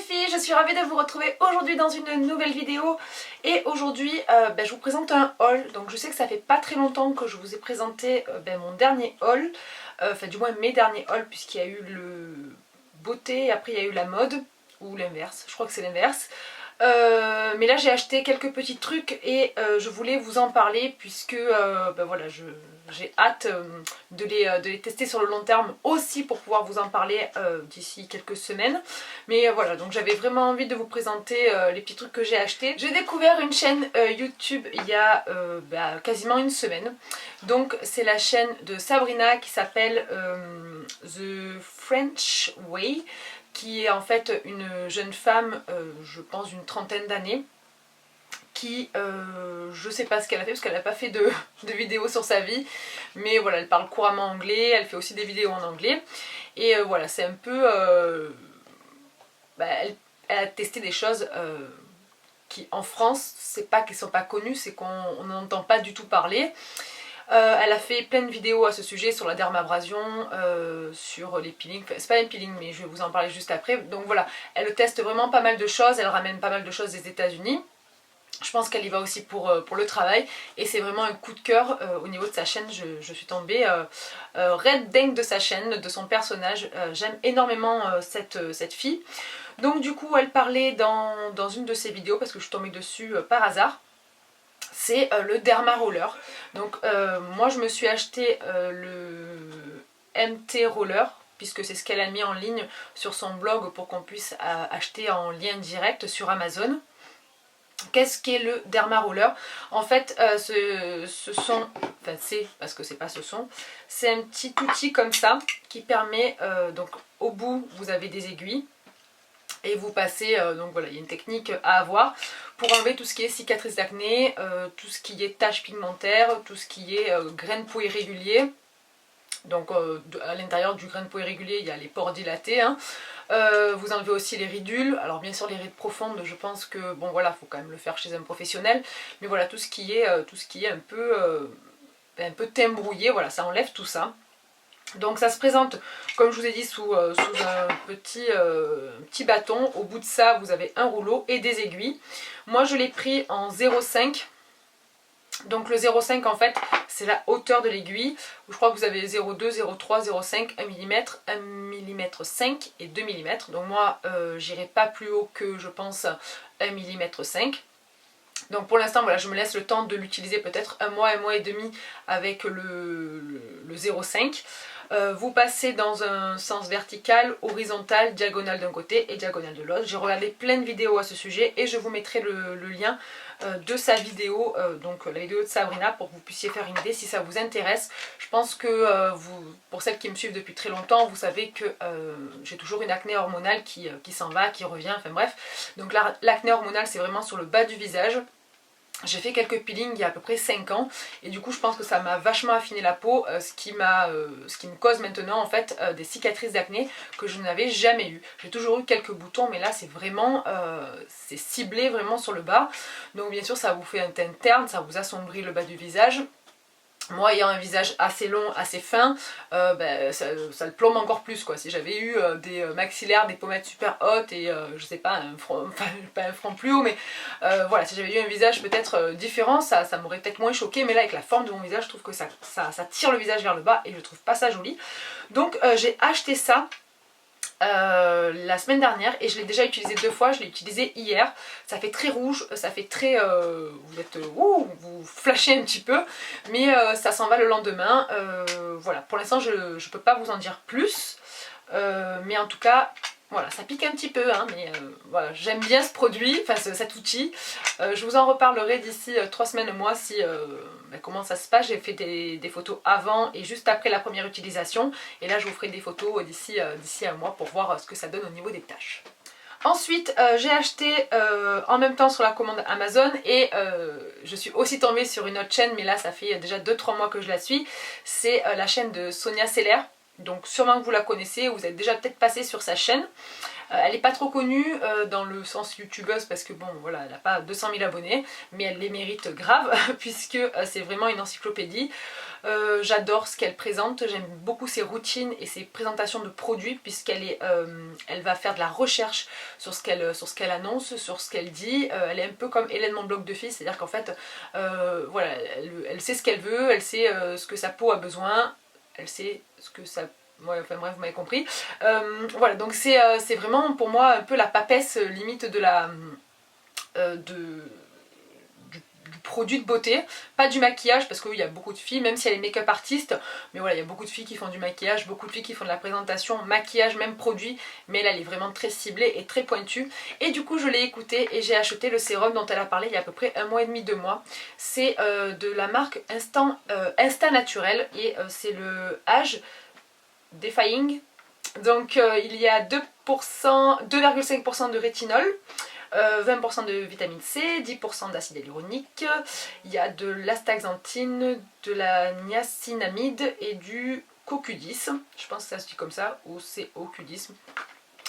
les filles, je suis ravie de vous retrouver aujourd'hui dans une nouvelle vidéo. Et aujourd'hui je vous présente un haul. Donc je sais que ça fait pas très longtemps que je vous ai présenté mon dernier haul. Enfin du moins mes derniers hauls, puisqu'il y a eu le beauté et après il y a eu la mode. Ou l'inverse, je crois que c'est l'inverse. Mais là j'ai acheté quelques petits trucs et je voulais vous en parler puisque voilà, j'ai hâte de les tester sur le long terme aussi pour pouvoir vous en parler d'ici quelques semaines. Mais voilà, donc j'avais vraiment envie de vous présenter les petits trucs que j'ai achetés. J'ai découvert une chaîne YouTube il y a quasiment une semaine. Donc c'est la chaîne de Sabrina qui s'appelle The French Way, qui est en fait une jeune femme, je pense d'une trentaine d'années, qui, je sais pas ce qu'elle a fait parce qu'elle n'a pas fait de vidéos sur sa vie, mais voilà, elle parle couramment anglais, elle fait aussi des vidéos en anglais, et voilà, c'est un peu... elle a testé des choses qui en France, c'est pas qu'elles sont pas connues, c'est qu'on n'en entend pas du tout parler. Elle a fait plein de vidéos à ce sujet sur la dermabrasion, sur les peelings, enfin, c'est pas un peeling mais je vais vous en parler juste après. Donc voilà, elle teste vraiment pas mal de choses, elle ramène pas mal de choses des États-Unis. Je pense qu'elle y va aussi pour le travail et c'est vraiment un coup de cœur au niveau de sa chaîne. Je suis tombée red dingue de sa chaîne, de son personnage. J'aime énormément cette fille. Donc du coup elle parlait dans une de ses vidéos, parce que je suis tombée dessus par hasard, c'est le Derma Roller. Donc moi je me suis acheté le MT Roller, puisque c'est ce qu'elle a mis en ligne sur son blog pour qu'on puisse acheter en lien direct sur Amazon. Qu'est-ce qu'est le Derma Roller? En fait parce que c'est pas ce son, c'est un petit outil comme ça qui permet, donc au bout vous avez des aiguilles et vous passez, donc voilà, il y a une technique à avoir pour enlever tout ce qui est cicatrices d'acné, tout ce qui est taches pigmentaires, tout ce qui est grains de peau irréguliers. Donc à l'intérieur du grain de peau irrégulier il y a les pores dilatés, hein. Vous enlevez aussi les ridules. Alors bien sûr les rides profondes, je pense que bon voilà, faut quand même le faire chez un professionnel, mais voilà, tout ce qui est un peu teint brouillé, voilà, ça enlève tout ça. Donc ça se présente, comme je vous ai dit, sous un petit bâton. Au bout de ça, vous avez un rouleau et des aiguilles. Moi, je l'ai pris en 0,5. Donc le 0,5 en fait, c'est la hauteur de l'aiguille. Je crois que vous avez 0,2, 0,3, 0,5, 1 mm, 1 mm 5 et 2 mm. Donc moi, j'irai pas plus haut que, je pense, 1 mm 5. Donc pour l'instant, voilà, je me laisse le temps de l'utiliser peut-être un mois et demi avec le 0,5. Vous passez dans un sens vertical, horizontal, diagonal d'un côté et diagonal de l'autre. J'ai regardé plein de vidéos à ce sujet et je vous mettrai le lien de sa vidéo, donc la vidéo de Sabrina, pour que vous puissiez faire une idée si ça vous intéresse. Je pense que pour celles qui me suivent depuis très longtemps, vous savez que j'ai toujours une acné hormonale qui s'en va, qui revient, enfin bref. Donc l'acné hormonale, c'est vraiment sur le bas du visage. J'ai fait quelques peelings il y a à peu près 5 ans et du coup je pense que ça m'a vachement affiné la peau, ce qui me cause maintenant en fait des cicatrices d'acné que je n'avais jamais eu. J'ai toujours eu quelques boutons, mais là c'est vraiment c'est ciblé vraiment sur le bas. Donc bien sûr ça vous fait un teint terne, ça vous assombrit le bas du visage. Moi ayant un visage assez long, assez fin, ça le plombe encore plus quoi. Si j'avais eu des maxillaires, des pommettes super hautes et je sais pas, un front, enfin pas un front plus haut, mais voilà, si j'avais eu un visage peut-être différent, ça m'aurait peut-être moins choqué, mais là avec la forme de mon visage, je trouve que ça tire le visage vers le bas et je trouve pas ça joli. Donc j'ai acheté ça la semaine dernière et je l'ai déjà utilisé 2 fois. Je l'ai utilisé hier. Ça fait très rouge, ça fait très... vous flashez un petit peu, mais ça s'en va le lendemain. Voilà, pour l'instant je peux pas vous en dire plus, mais en tout cas... Voilà, ça pique un petit peu, hein, mais voilà, j'aime bien ce produit, enfin cet outil. Je vous en reparlerai d'ici 3 semaines, un mois, si comment ça se passe. J'ai fait des photos avant et juste après la première utilisation. Et là, je vous ferai des photos d'ici un mois pour voir ce que ça donne au niveau des taches. Ensuite, j'ai acheté en même temps sur la commande Amazon et je suis aussi tombée sur une autre chaîne, mais là, ça fait déjà 2-3 mois que je la suis. C'est la chaîne de Sonia Seller. Donc sûrement que vous la connaissez, vous êtes déjà peut-être passé sur sa chaîne. Elle n'est pas trop connue dans le sens youtubeuse parce que bon voilà, elle n'a pas 200 000 abonnés, mais elle les mérite grave puisque c'est vraiment une encyclopédie. J'adore ce qu'elle présente, j'aime beaucoup ses routines et ses présentations de produits elle va faire de la recherche sur ce qu'elle annonce, sur ce qu'elle dit. Elle est un peu comme Hélène mon blog de fille, c'est-à-dire qu'en fait voilà, elle sait ce qu'elle veut, elle sait ce que sa peau a besoin, elle sait ce que ça... Ouais, enfin bref, vous m'avez compris. Voilà, donc c'est vraiment pour moi un peu la papesse limite de la... du produit de beauté, pas du maquillage parce qu'il y a beaucoup de filles, même si elle est make-up artiste, mais voilà, il y a beaucoup de filles qui font du maquillage, beaucoup de filles qui font de la présentation, maquillage, même produit, mais là elle est vraiment très ciblée et très pointue. Et du coup je l'ai écoutée et j'ai acheté le sérum dont elle a parlé il y a à peu près 1 mois et demi, 2 mois. C'est de la marque Instant Naturel et c'est le Age Defying. Donc il y a 2,5% de rétinol, 20% de vitamine C, 10% d'acide hyaluronique, il y a de l'astaxanthine, de la niacinamide et du CoQ10, je pense que ça se dit comme ça, ou c'est CoQ10.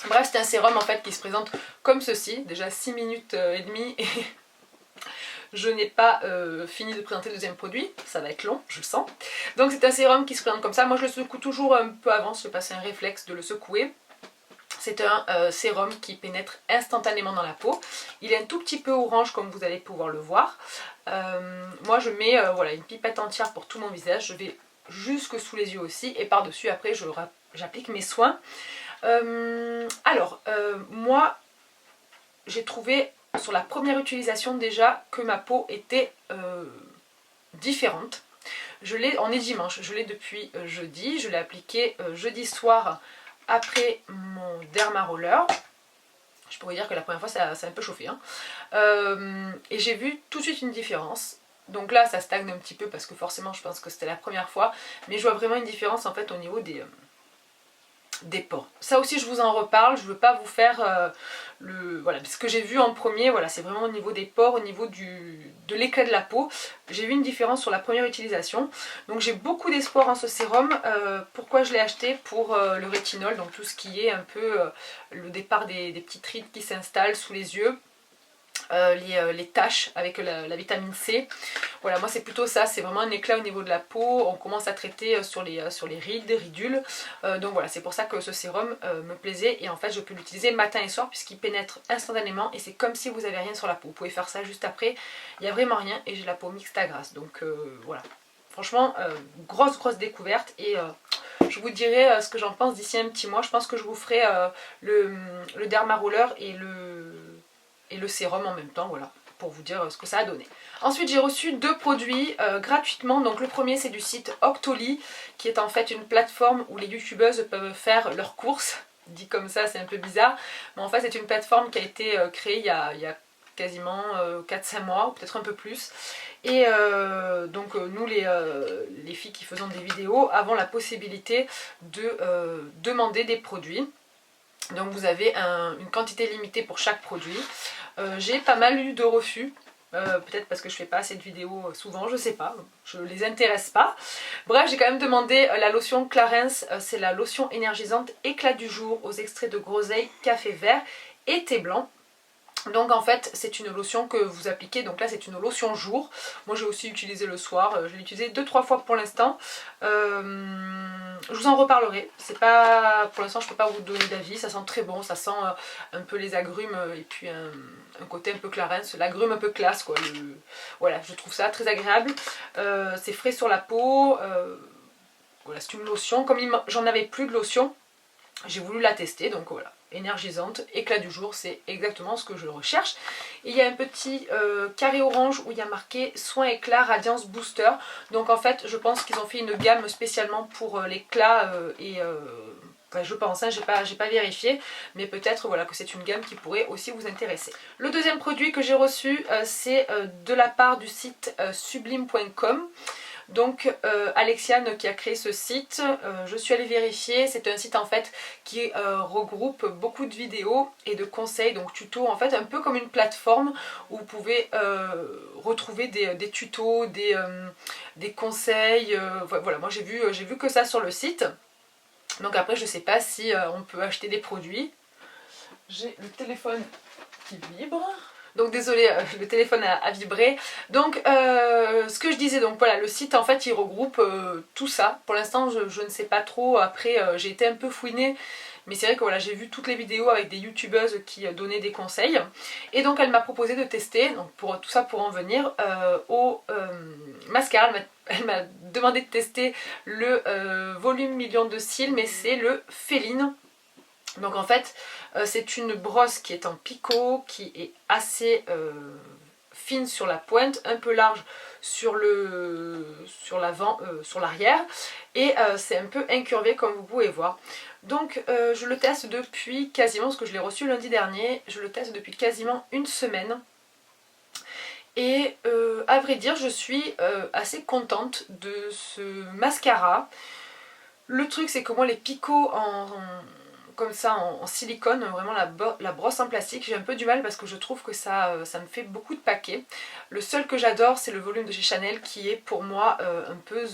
Bref, c'est un sérum en fait qui se présente comme ceci, déjà 6 minutes et demie et je n'ai pas fini de présenter le deuxième produit, ça va être long, je le sens. Donc c'est un sérum qui se présente comme ça, moi je le secoue toujours un peu avant, je passe un réflexe de le secouer. C'est un sérum qui pénètre instantanément dans la peau. Il est un tout petit peu orange comme vous allez pouvoir le voir. Moi je mets voilà, une pipette entière pour tout mon visage. Je vais jusque sous les yeux aussi. Et par-dessus après j'applique mes soins. Moi j'ai trouvé sur la première utilisation déjà que ma peau était différente. On est dimanche, je l'ai depuis jeudi. Je l'ai appliqué jeudi soir après mon derma roller. Je pourrais dire que la première fois ça a un peu chauffé, hein. Et j'ai vu tout de suite une différence. Donc là ça stagne un petit peu parce que forcément je pense que c'était la première fois, mais je vois vraiment une différence en fait au niveau des pores. Ça aussi je vous en reparle, je veux pas vous faire voilà, ce que j'ai vu en premier, voilà, c'est vraiment au niveau des pores, au niveau de l'éclat de la peau. J'ai vu une différence sur la première utilisation, donc j'ai beaucoup d'espoir en ce sérum. Pourquoi je l'ai acheté? Pour le rétinol, donc tout ce qui est un peu le départ des petites rides qui s'installent sous les yeux. Les taches avec la vitamine C. Voilà, moi c'est plutôt ça, c'est vraiment un éclat au niveau de la peau. On commence à traiter sur les rides, ridules. Donc voilà, c'est pour ça que ce sérum me plaisait. Et en fait, je peux l'utiliser matin et soir puisqu'il pénètre instantanément. Et c'est comme si vous n'avez rien sur la peau. Vous pouvez faire ça juste après. Il n'y a vraiment rien et j'ai la peau mixte à grasse. Donc voilà, franchement, grosse découverte. Et je vous dirai ce que j'en pense d'ici un petit mois. Je pense que je vous ferai le derma roller et le sérum en même temps, voilà, pour vous dire ce que ça a donné. Ensuite j'ai reçu 2 produits gratuitement. Donc le premier c'est du site Octoly, qui est en fait une plateforme où les youtubeuses peuvent faire leurs courses. Dit comme ça c'est un peu bizarre, mais en fait c'est une plateforme qui a été créée il y a quasiment 4-5 mois, peut-être un peu plus. Et donc nous les filles qui faisons des vidéos avons la possibilité de demander des produits. Donc vous avez une quantité limitée pour chaque produit. J'ai pas mal eu de refus. Peut-être parce que je fais pas assez de vidéos souvent, je sais pas, je les intéresse pas. Bref, j'ai quand même demandé la lotion Clarins, c'est la lotion énergisante éclat du jour aux extraits de groseille, café vert et thé blanc. Donc en fait c'est une lotion que vous appliquez, donc là c'est une lotion jour. Moi j'ai aussi utilisé le soir, je l'ai utilisé 2-3 fois pour l'instant. Je vous en reparlerai, c'est pas, pour l'instant je peux pas vous donner d'avis, ça sent très bon, ça sent un peu les agrumes et puis un côté un peu Clarins, l'agrume un peu classe quoi. Voilà, je trouve ça très agréable, c'est frais sur la peau, voilà, c'est une lotion, comme j'en avais plus de lotion, j'ai voulu la tester, donc voilà. Énergisante, éclat du jour, c'est exactement ce que je recherche. Et il y a un petit carré orange où il y a marqué soin éclat radiance booster. Donc en fait je pense qu'ils ont fait une gamme spécialement pour l'éclat enfin, je pense, hein, j'ai pas vérifié, mais peut-être voilà, que c'est une gamme qui pourrait aussi vous intéresser. Le deuxième produit que j'ai reçu c'est de la part du site sublime.com. Donc Alexiane qui a créé ce site, je suis allée vérifier, c'est un site en fait qui regroupe beaucoup de vidéos et de conseils, donc tutos, en fait un peu comme une plateforme où vous pouvez retrouver des tutos, des conseils, voilà, moi j'ai vu que ça sur le site, donc après je sais pas si on peut acheter des produits. J'ai le téléphone qui vibre. Donc désolé, le téléphone a vibré. Donc ce que je disais, donc voilà, le site en fait il regroupe tout ça. Pour l'instant je ne sais pas trop, après j'ai été un peu fouinée. Mais c'est vrai que voilà, j'ai vu toutes les vidéos avec des youtubeuses qui donnaient des conseils. Et donc elle m'a proposé de tester, donc pour tout ça pour en venir, au mascara. Elle m'a demandé de tester le volume million de cils, mais c'est le Féline. Donc en fait, c'est une brosse qui est en picot, qui est assez fine sur la pointe, un peu large sur l'avant, sur l'arrière, et c'est un peu incurvé comme vous pouvez voir. Donc je le teste depuis quasiment, parce que je l'ai reçu lundi dernier, je le teste depuis quasiment une semaine. Et à vrai dire, je suis assez contente de ce mascara. Le truc c'est que moi les picots comme ça en silicone, vraiment la brosse en plastique, j'ai un peu du mal parce que je trouve que ça me fait beaucoup de paquets. Le seul que j'adore c'est le volume de chez Chanel qui est pour moi un peu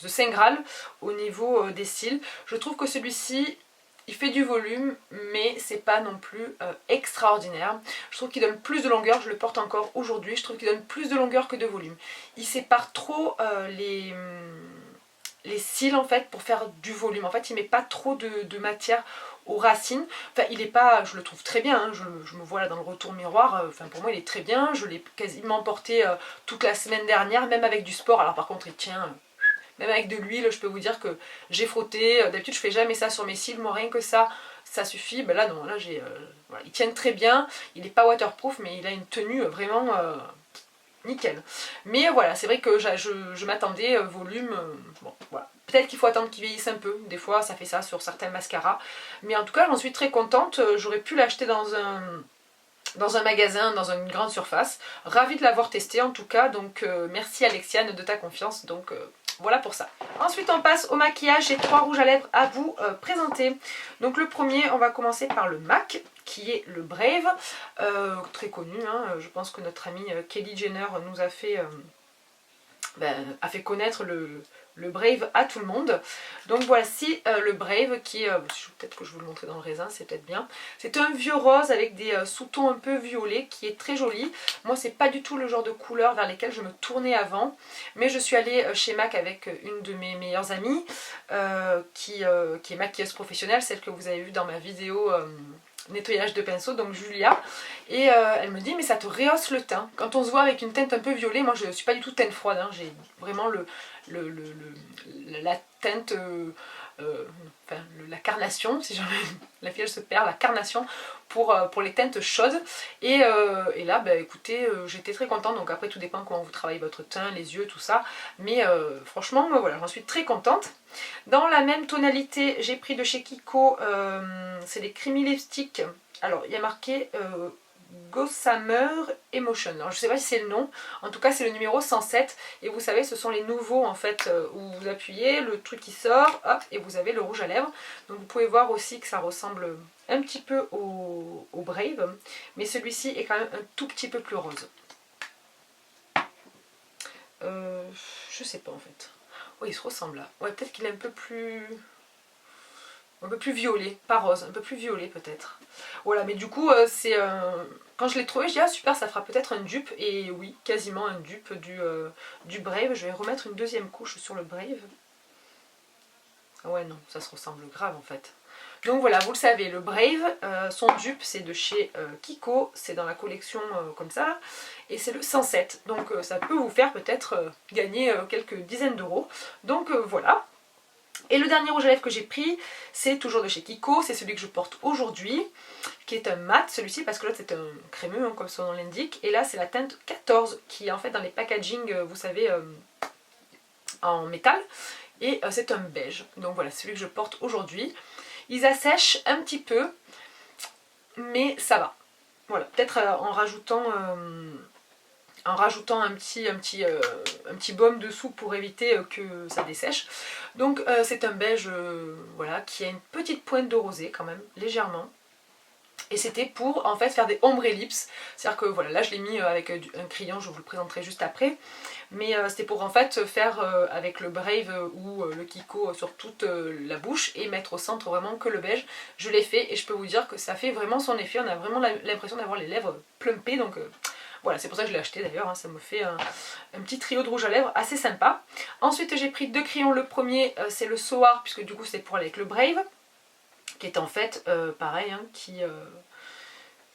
the Saint Graal au niveau des cils. Je trouve que celui-ci il fait du volume mais c'est pas non plus extraordinaire. Je trouve qu'il donne plus de longueur, je le porte encore aujourd'hui, je trouve qu'il donne plus de longueur que de volume. Il sépare trop les cils en fait pour faire du volume. En fait il met pas trop de matière aux racines. Enfin il est pas, je le trouve très bien, hein. Je me vois là dans le retour miroir, enfin pour moi il est très bien. Je l'ai quasiment porté toute la semaine dernière, même avec du sport. Alors par contre il tient, même avec de l'huile je peux vous dire que j'ai frotté. D'habitude je fais jamais ça sur mes cils, moi rien que ça suffit. Ben là non, là j'ai, voilà. Ils tiennent très bien, il n'est pas waterproof mais il a une tenue vraiment nickel. Mais voilà, c'est vrai que je m'attendais volume, bon voilà. Peut-être qu'il faut attendre qu'il vieillisse un peu, des fois ça fait ça sur certains mascaras. Mais en tout cas j'en suis très contente, j'aurais pu l'acheter dans un magasin, dans une grande surface. Ravie de l'avoir testé en tout cas, donc merci Alexiane de ta confiance, donc voilà pour ça. Ensuite on passe au maquillage, j'ai 3 rouges à lèvres à vous présenter. Donc le premier, on va commencer par le MAC, qui est le Brave, très connu, hein. Je pense que notre amie Kylie Jenner nous a fait, a fait connaître le Brave à tout le monde. Donc voici le Brave qui est, peut-être que je vais vous le montrer dans le raisin, c'est peut-être bien. C'est un vieux rose avec des sous-tons un peu violets qui est très joli. Moi c'est pas du tout le genre de couleur vers lesquelles je me tournais avant, mais je suis allée chez MAC avec une de mes meilleures amies qui est maquilleuse professionnelle, celle que vous avez vue dans ma vidéo nettoyage de pinceau, donc Julia, et elle me dit mais ça te rehausse le teint. Quand on se voit avec une teinte un peu violet, moi je suis pas du tout teinte froide, hein. J'ai vraiment la teinte, enfin la carnation, si jamais la fille elle se perd, la carnation pour les teintes chaudes. Et là bah, écoutez, j'étais très contente. Donc après tout dépend comment vous travaillez votre teint, les yeux, tout ça, mais franchement voilà, j'en suis très contente. Dans la même tonalité, j'ai pris de chez Kiko, c'est des Creamy Lipstick. Alors il y a marqué Gossamer Emotion. Alors je sais pas si c'est le nom, en tout cas c'est le numéro 107. Et vous savez, ce sont les nouveaux en fait, où vous appuyez, le truc qui sort, hop, et vous avez le rouge à lèvres. Donc vous pouvez voir aussi que ça ressemble un petit peu au Brave, mais celui-ci est quand même un tout petit peu plus rose. Je sais pas en fait. Oui, il se ressemble là. Ouais, peut-être qu'il est un peu plus violet, pas rose, un peu plus violet peut-être. Voilà, mais du coup, c'est quand je l'ai trouvé, je dis ah super, ça fera peut-être un dupe. Et oui, quasiment un dupe du Brave. Je vais remettre une deuxième couche sur le Brave. Ah ouais, non, ça se ressemble grave en fait. Donc voilà, vous le savez, le Brave, son dupe c'est de chez Kiko, c'est dans la collection comme ça, et c'est le 107, donc ça peut vous faire peut-être gagner quelques dizaines d'euros. Donc voilà. Et le dernier rouge à lèvres que j'ai pris, c'est toujours de chez Kiko, c'est celui que je porte aujourd'hui, qui est un mat, celui-ci, parce que l'autre c'est un crémeux, hein, comme son nom l'indique, et là c'est la teinte 14, qui est en fait dans les packaging, vous savez, en métal, et c'est un beige. Donc voilà, celui que je porte aujourd'hui. Ils assèchent un petit peu, mais ça va. Voilà, peut-être en rajoutant un petit baume dessous pour éviter que ça dessèche. Donc c'est un beige voilà, qui a une petite pointe de rosé quand même, légèrement. Et c'était pour en fait faire des ombre ellipses. C'est-à-dire que voilà, là je l'ai mis avec un crayon, je vous le présenterai juste après. Mais c'était pour en fait faire avec le Brave ou le Kiko sur toute la bouche et mettre au centre vraiment que le beige. Je l'ai fait et je peux vous dire que ça fait vraiment son effet. On a vraiment l'impression d'avoir les lèvres plumpées. Donc voilà, c'est pour ça que je l'ai acheté d'ailleurs. Hein, ça me fait un petit trio de rouge à lèvres assez sympa. Ensuite j'ai pris 2 crayons. Le premier c'est le Soar, puisque du coup c'est pour aller avec le Brave, qui est en fait pareil, hein, qui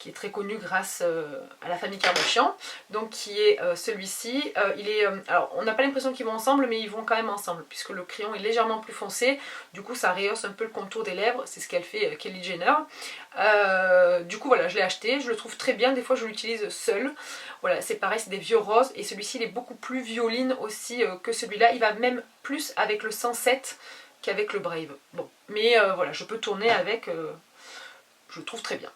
est très connu grâce à la famille Kardashian, donc qui est celui-ci. Alors on n'a pas l'impression qu'ils vont ensemble, mais ils vont quand même ensemble, puisque le crayon est légèrement plus foncé, du coup ça rehausse un peu le contour des lèvres, c'est ce qu'elle fait Kylie Jenner. Du coup voilà, je l'ai acheté, je le trouve très bien, des fois je l'utilise seul. Voilà, c'est pareil, c'est des vieux roses, et celui-ci il est beaucoup plus violine aussi que celui-là, il va même plus avec le 107 qu'avec le Brave. Bon, mais voilà, je peux tourner avec, je le trouve très bien.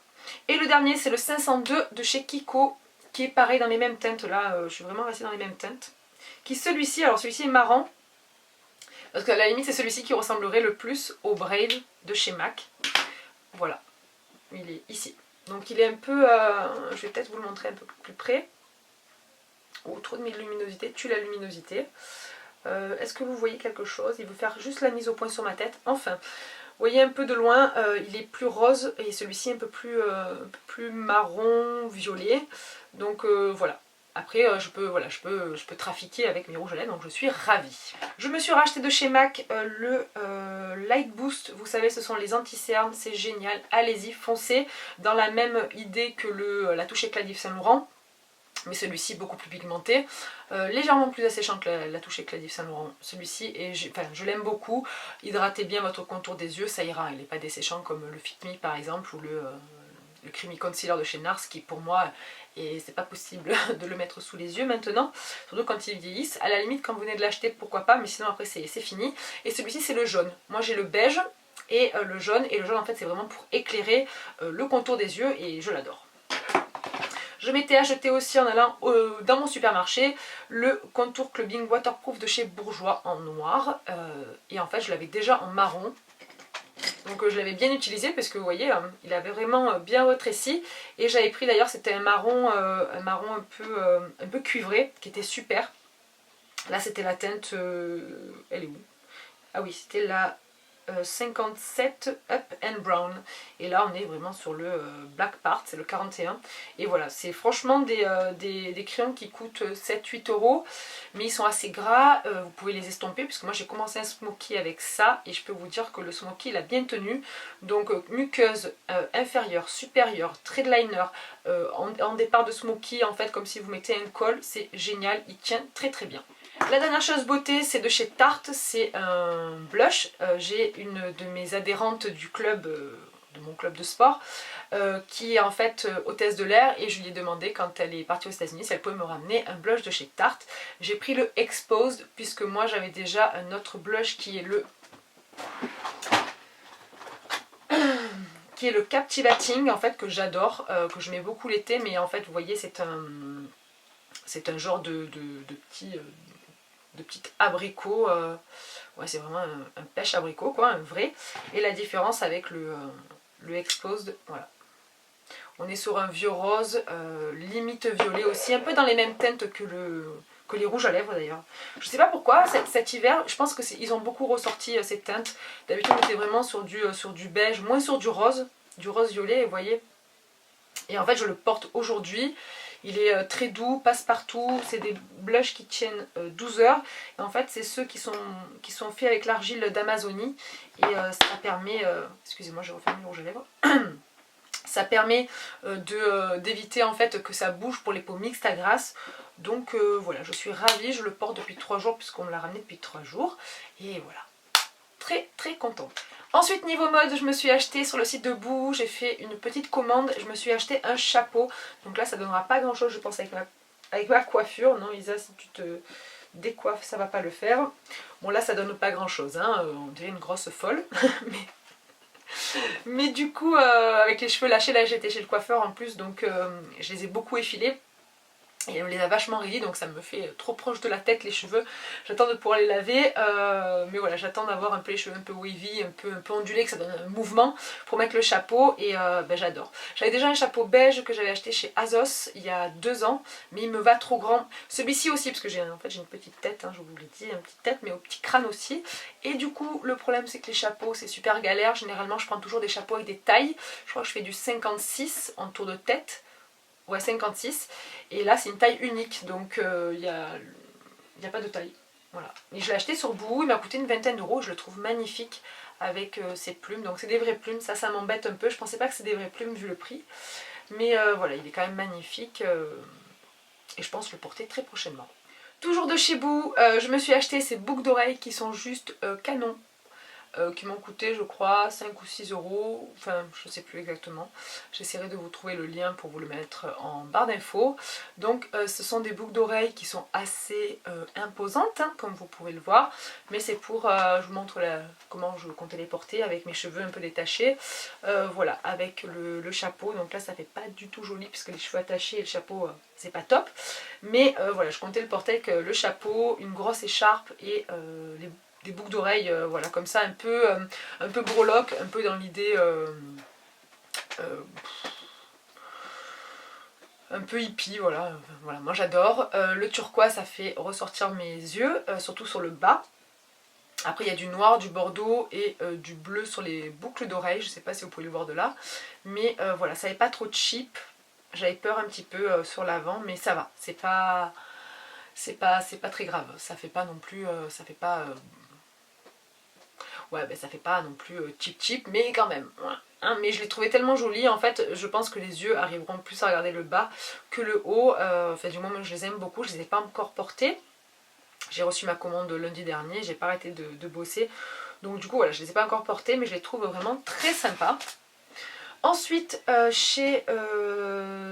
Et le dernier c'est le 502 de chez Kiko, qui est pareil dans les mêmes teintes, là je suis vraiment restée dans les mêmes teintes. Qui celui-ci, alors celui-ci est marrant, parce qu'à la limite c'est celui-ci qui ressemblerait le plus au Brave de chez MAC. Voilà, il est ici. Donc il est un peu, je vais peut-être vous le montrer un peu plus près. Oh, trop de luminosité, tue la luminosité. Est-ce que vous voyez quelque chose? Il veut faire juste la mise au point sur ma tête. Enfin, vous voyez un peu de loin, il est plus rose et celui-ci un peu plus marron, violet. Donc voilà. Après je peux trafiquer avec mes rouges à lèvres, donc je suis ravie. Je me suis racheté de chez MAC le Light Boost. Vous savez, ce sont les anti-cernes, c'est génial. Allez-y, foncez dans la même idée que la touche éclat d'Yves Saint Laurent. Mais celui-ci beaucoup plus pigmenté, légèrement plus asséchant que la touche éclat d'Yves Saint Laurent. Celui-ci, je l'aime beaucoup. Hydratez bien votre contour des yeux, ça ira. Il n'est pas desséchant comme le Fit Me par exemple, ou le Creamy Concealer de chez NARS, qui pour moi, et c'est pas possible de le mettre sous les yeux maintenant, surtout quand ils vieillissent. À la limite, quand vous venez de l'acheter, pourquoi pas, mais sinon après c'est fini. Et celui-ci c'est le jaune. Moi j'ai le beige et le jaune en fait c'est vraiment pour éclairer le contour des yeux, et je l'adore. Je m'étais acheté aussi en allant dans mon supermarché le Contour Clubbing Waterproof de chez Bourjois en noir. Et en fait je l'avais déjà en marron. Donc je l'avais bien utilisé parce que vous voyez, il avait vraiment bien rétréci. Et j'avais pris d'ailleurs, c'était un marron un peu cuivré qui était super. Là c'était la teinte, elle est où? Ah oui, c'était la 57 Up and Brown, et là on est vraiment sur le Black Part, c'est le 41, et voilà, c'est franchement des crayons qui coûtent 7-8 euros, mais ils sont assez gras, vous pouvez les estomper, puisque moi j'ai commencé un smoky avec ça, et je peux vous dire que le smoky il a bien tenu. Donc muqueuse inférieure, supérieure, trait de liner, en départ de smoky, en fait comme si vous mettez un col, c'est génial, il tient très très bien. La dernière chose beauté, c'est de chez Tarte, c'est un blush. J'ai une de mes adhérentes du club, de mon club de sport, qui est en fait hôtesse de l'air, et je lui ai demandé quand elle est partie aux États-Unis si elle pouvait me ramener un blush de chez Tarte. J'ai pris le Exposed, puisque moi j'avais déjà un autre blush qui est le Captivating, en fait, que j'adore, que je mets beaucoup l'été, mais en fait vous voyez c'est un genre de petit abricot, ouais, c'est vraiment un pêche abricot quoi, un vrai. Et la différence avec le Exposed, voilà, on est sur un vieux rose, limite violet aussi, un peu dans les mêmes teintes que les rouges à lèvres d'ailleurs. Je sais pas pourquoi cet hiver, je pense que ils ont beaucoup ressorti ces teintes. D'habitude on était vraiment sur du beige, moins sur du rose violet, vous voyez. Et en fait je le porte aujourd'hui. Il est très doux, passe-partout, c'est des blushs qui tiennent 12 heures. Et en fait, c'est ceux qui sont faits avec l'argile d'Amazonie. Et ça permet, excusez-moi, j'ai refermé le rouge à lèvres. Ça permet d'éviter en fait que ça bouge pour les peaux mixtes à grasse. Donc voilà, je suis ravie, je le porte depuis 3 jours puisqu'on me l'a ramené depuis 3 jours. Et voilà, très très contente. Ensuite niveau mode, je me suis acheté sur le site de Boo, j'ai fait une petite commande, je me suis acheté un chapeau. Donc là ça donnera pas grand chose je pense avec ma coiffure. Non Isa, si tu te décoiffes ça va pas le faire. Bon là ça donne pas grand chose, hein. On dirait une grosse folle. mais du coup avec les cheveux lâchés, là j'étais chez le coiffeur en plus, donc je les ai beaucoup effilés. Et elle me les a vachement rayés, donc ça me fait trop proche de la tête les cheveux. J'attends de pouvoir les laver, mais voilà, j'attends d'avoir un peu les cheveux un peu wavy, un peu ondulés, que ça donne un mouvement pour mettre le chapeau, et ben, j'adore. J'avais déjà un chapeau beige que j'avais acheté chez Azos il y a 2 ans, mais il me va trop grand. Celui-ci aussi, parce que en fait j'ai une petite tête, hein, je vous l'ai dit, une petite tête, mais au petit crâne aussi. Et du coup, le problème c'est que les chapeaux c'est super galère. Généralement je prends toujours des chapeaux avec des tailles. Je crois que je fais du 56 en tour de tête. Ouais, 56, et là c'est une taille unique, donc il n'y a pas de taille, voilà. Et je l'ai acheté sur Boohoo, il m'a coûté une vingtaine d'euros, je le trouve magnifique avec ses plumes, donc c'est des vraies plumes, ça m'embête un peu, je pensais pas que c'est des vraies plumes vu le prix, mais voilà, il est quand même magnifique, et je pense le porter très prochainement. Toujours de chez Boohoo, je me suis acheté ces boucles d'oreilles qui sont juste canon. Qui m'ont coûté je crois 5 ou 6 euros, enfin je sais plus exactement, j'essaierai de vous trouver le lien pour vous le mettre en barre d'infos. Donc ce sont des boucles d'oreilles qui sont assez imposantes, hein, comme vous pouvez le voir, mais c'est pour, je vous montre comment je comptais les porter avec mes cheveux un peu détachés, voilà, avec le chapeau. Donc là ça fait pas du tout joli puisque les cheveux attachés et le chapeau c'est pas top, mais voilà, je comptais le porter avec le chapeau, une grosse écharpe et des boucles d'oreilles, voilà, comme ça, un peu breloque, un peu dans l'idée un peu hippie, voilà, voilà, moi j'adore. Le turquoise, ça fait ressortir mes yeux, surtout sur le bas. Après il y a du noir, du bordeaux et du bleu sur les boucles d'oreilles, je sais pas si vous pouvez le voir de là, mais voilà, ça n'est pas trop cheap. J'avais peur un petit peu sur l'avant, mais ça va, c'est pas très grave, ça fait pas non plus, ça fait pas ouais, ben ça fait pas non plus cheap, mais quand même. Ouais. Hein, mais je l'ai trouvé tellement joli, en fait, je pense que les yeux arriveront plus à regarder le bas que le haut. Enfin, du moins, moi, je les aime beaucoup, je les ai pas encore portés. J'ai reçu ma commande lundi dernier, j'ai pas arrêté de bosser. Donc du coup, voilà, je les ai pas encore portés, mais je les trouve vraiment très sympas. Ensuite, chez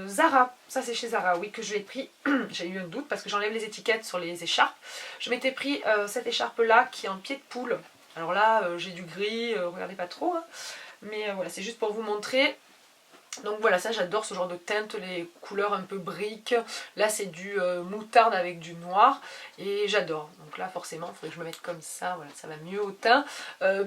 Zara, ça c'est chez Zara, oui, que je l'ai pris. J'ai eu un doute parce que j'enlève les étiquettes sur les écharpes. Je m'étais pris cette écharpe-là qui est en pied de poule. Alors là, j'ai du gris, regardez pas trop, hein. Mais voilà, c'est juste pour vous montrer. Donc voilà, ça j'adore ce genre de teinte, les couleurs un peu briques. Là c'est du moutarde avec du noir et j'adore. Donc là forcément il faudrait que je me mette comme ça, voilà, ça va mieux au teint.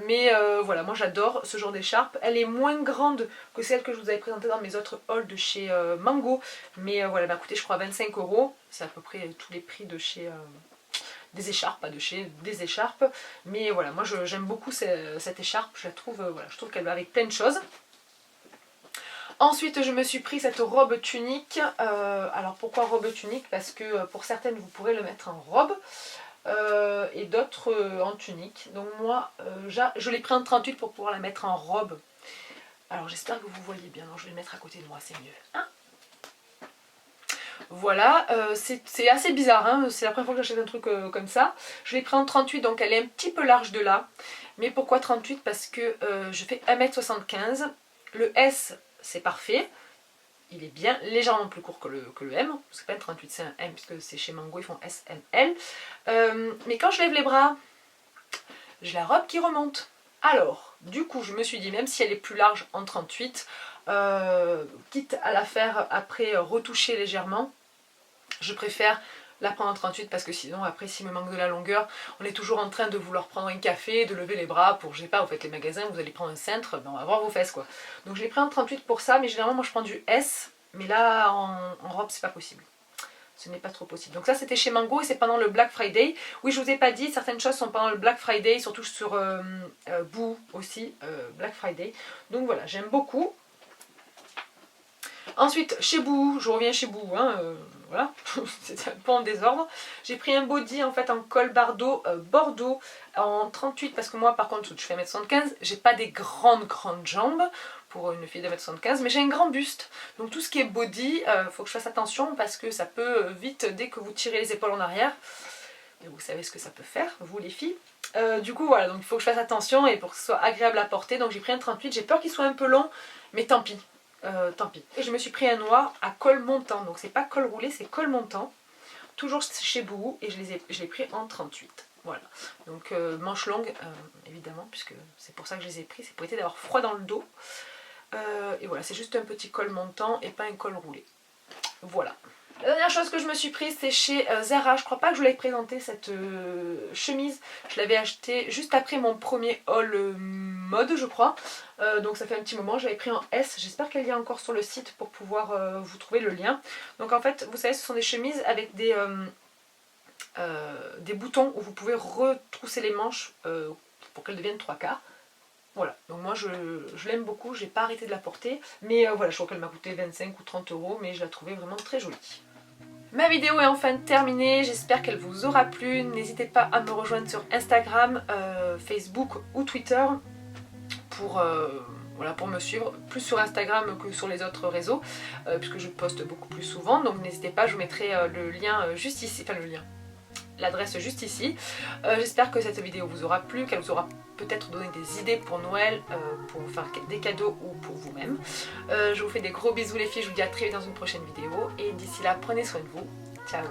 Mais voilà, moi j'adore ce genre d'écharpe. Elle est moins grande que celle que je vous avais présentée dans mes autres hauls de chez Mango. Mais voilà, elle m'a coûté je crois 25 euros. C'est à peu près tous les prix de chez... des écharpes, pas de chez des écharpes. Mais voilà, moi j'aime beaucoup cette écharpe. Je la trouve, voilà, je trouve qu'elle va avec plein de choses. Ensuite je me suis pris cette robe tunique, alors pourquoi robe tunique? Parce que pour certaines vous pourrez le mettre en robe et d'autres en tunique. Donc moi je l'ai pris en 38 pour pouvoir la mettre en robe. Alors j'espère que vous voyez bien, donc je vais le mettre à côté de moi, c'est mieux. Hein, voilà, c'est assez bizarre, hein, c'est la première fois que j'achète un truc comme ça. Je l'ai pris en 38, donc elle est un petit peu large de là. Mais pourquoi 38? Parce que je fais 1m75, le S c'est parfait, il est bien légèrement plus court que le M, c'est pas un 38, c'est un M, puisque c'est chez Mango, ils font S, M, L. Mais quand je lève les bras, j'ai la robe qui remonte. Alors, du coup, je me suis dit, même si elle est plus large en 38, quitte à la faire après retoucher légèrement, je préfère la prendre en 38 parce que sinon après s'il me manque de la longueur, on est toujours en train de vouloir prendre un café, de lever les bras pour, je sais pas, vous faites les magasins, vous allez prendre un cintre, ben on va voir vos fesses quoi. Donc je l'ai pris en 38 pour ça, mais généralement moi je prends du S, mais là en robe c'est pas possible. Ce n'est pas trop possible. Donc ça c'était chez Mango et c'est pendant le Black Friday. Oui, je vous ai pas dit, certaines choses sont pendant le Black Friday, surtout sur Boo aussi, Black Friday. Donc voilà, j'aime beaucoup. Ensuite, chez Boohoo, je reviens chez Boohoo, hein, voilà, c'était un peu en désordre. J'ai pris un body en fait en col bardeau bordeaux en 38 parce que moi par contre je fais 1m75, j'ai pas des grandes jambes pour une fille de 1m75, mais j'ai un grand buste. Donc tout ce qui est body, faut que je fasse attention parce que ça peut vite, dès que vous tirez les épaules en arrière, et vous savez ce que ça peut faire, vous les filles. Du coup voilà, donc il faut que je fasse attention et pour que ce soit agréable à porter, donc j'ai pris un 38, j'ai peur qu'il soit un peu long, mais tant pis. Tant pis. Et je me suis pris un noir à col montant, donc c'est pas col roulé, c'est col montant, toujours chez Boohoo, et je l'ai pris en 38. Voilà, donc manche longue évidemment, puisque c'est pour ça que je les ai pris, c'est pour éviter d'avoir froid dans le dos. Et voilà, c'est juste un petit col montant et pas un col roulé. Voilà. La dernière chose que je me suis prise, c'est chez Zara. Je crois pas que je vous l'avais présenté cette chemise. Je l'avais achetée juste après mon premier haul mode, je crois. Donc ça fait un petit moment. Je l'avais pris en S. J'espère qu'elle y est encore sur le site pour pouvoir vous trouver le lien. Donc en fait, vous savez, ce sont des chemises avec des boutons où vous pouvez retrousser les manches pour qu'elles deviennent 3/4. Voilà, donc moi je l'aime beaucoup, j'ai pas arrêté de la porter, mais voilà, je crois qu'elle m'a coûté 25 ou 30 €, mais je la trouvais vraiment très jolie. Ma vidéo est enfin terminée, j'espère qu'elle vous aura plu. N'hésitez pas à me rejoindre sur Instagram, Facebook ou Twitter pour, voilà, pour me suivre, plus sur Instagram que sur les autres réseaux, puisque je poste beaucoup plus souvent, donc n'hésitez pas, je vous mettrai le lien juste ici, enfin le lien, l'adresse juste ici. J'espère que cette vidéo vous aura plu, qu'elle vous aura peut-être donné des idées pour Noël, pour vous faire des cadeaux ou pour vous-même. Je vous fais des gros bisous les filles, je vous dis à très vite dans une prochaine vidéo et d'ici là prenez soin de vous. Ciao.